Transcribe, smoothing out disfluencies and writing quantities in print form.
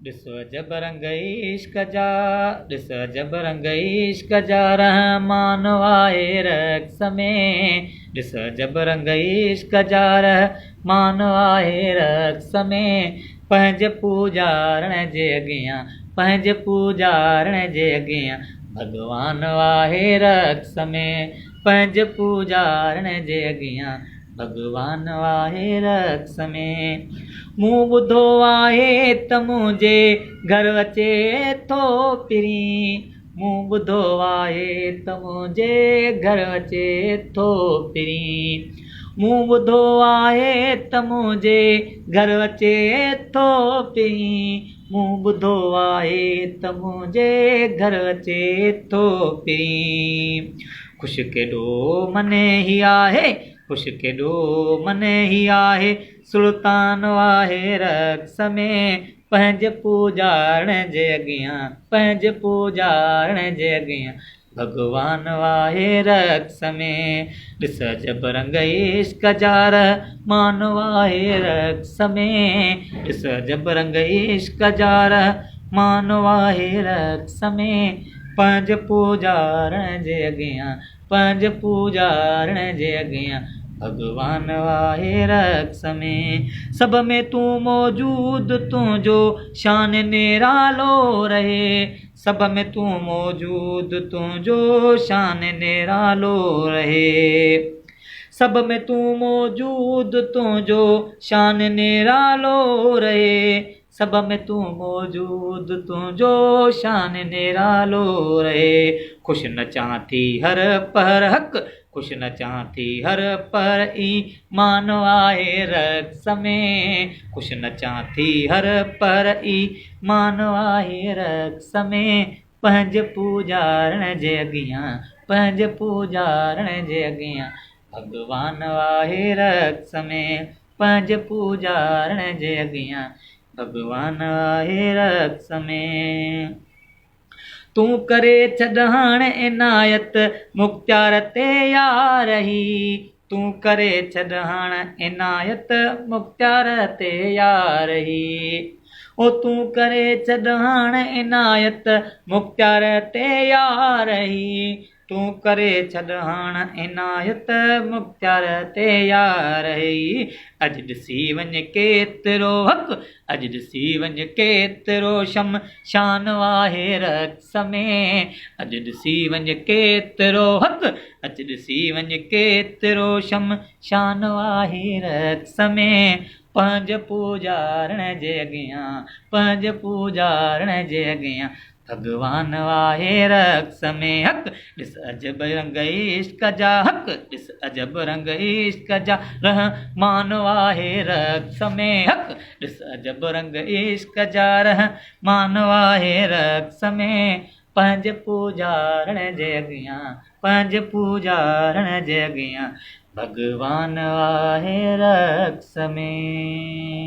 ॾिसो अजब रंग इश्क जा, ॾिस अजब रंग इश्क जा, रहमान वाहे रक़्स में। ॾिस अजब रंग इश्क जा, रहमान वाहे रक़्स में। पंहिंजे पूॼारण जे अॻियां, पंहिंजे पूॼारण जे अॻियां, भॻवान वाहे रक़्स में। पंहिंजे पूॼारण जे अॻियां, भॻवान वाहे रक़्स में। मूं ॿुधो आहे त मुंहिंजे घर अचे थो पिरीं, मूं ॿुधो आहे त मुंहिंजे घर अचे थो पिरीं। मूं ॿुधो आहे त मुंहिंजे घर अचे थो पिरीं, मूं ॿुधो आहे त मुंहिंजे घर अचे थो पिरीं। ख़ुशि केॾो मने ही आहे, ख़ुशि केॾो मने ही आहे, सुल्तान वाहे रक़्स में। पंहिंजे पूॼारण जे अॻियां, पंहिंजे पूॼारण जे अॻियां, भॻवान वाहे रक़्स में। ॾिस अजब रंग इश्क जा, रहमान वाहे रक़्स में। ॾिस अजब रंग इश्क जा, रहमान वाहे रक़्स में। पंहिंजे पूॼारण जे अॻियां, पंहिंजे पूॼारण जे अॻियां, भॻवान वाहे रक़्स में। सभ में तूं मौजूद, तुंहिंजो शान निरालो रहे। सभ में तूं मौजूद, तुंहिंजो शान निरालो रहे। सभ में तूं मौजूद, तुंहिंजो शान निरालो रहे। सभ में तूं मौजूद, तुंहिंजो शान निरालो रहे। ख़ुशि नचां थी हर पहर हक़, ख़ुशि नचां थी हर पहर ईमान वाहे रक़्स में। ख़ुशि नचां थी हर पहर ईमान वाहे रक़्स में। पंहिंजे पूॼारण जे अॻियां, पंहिंजे पूॼारण जे अॻियां, भॻवान वाहे रक़्स में। पंहिंजे पूॼारण जे अॻियां, भॻवान वाहे रक़्स में। तूं करे छॾ हाणे इनायत मुख़्तियार ते यारही, तूं करे छॾ हाणे इनायत मुख़्तियार ते यारही। ओ तूं करे छॾ हाणे इनायत मुख़्तियार ते यारही। तूं करे छॾ हाणे इनायत मुख़्तियार ते यारही। अॼु ॾिसी वञ केतिरो हक़, अॼु ॾिसी वञ केतिरो शमशान वाहे रक़्स में। अॼु ॾिसी वञ केतिरो हक़, अॼु ॾिसी वञ केतिरो शमशान वाहे रक़्स में। पंहिंजे पूॼारण जे अॻियां, पंहिंजे पूॼारण जे अॻियां, भॻवान वाहे रक़्स में। हक़ ॾिस अजब रंग इश्क जा, हक़ ॾिस अजब रंग इश्क जा, रहमान वाहे रक़्स में। हक़ ॾिस अजब रंग इश्क जा, रहमान वाहे रक़्स में। पंहिंजे पूॼारण जे अॻियां, पंहिंजे पूॼारण जे अॻियां, भॻवान वाहे रक़्स में।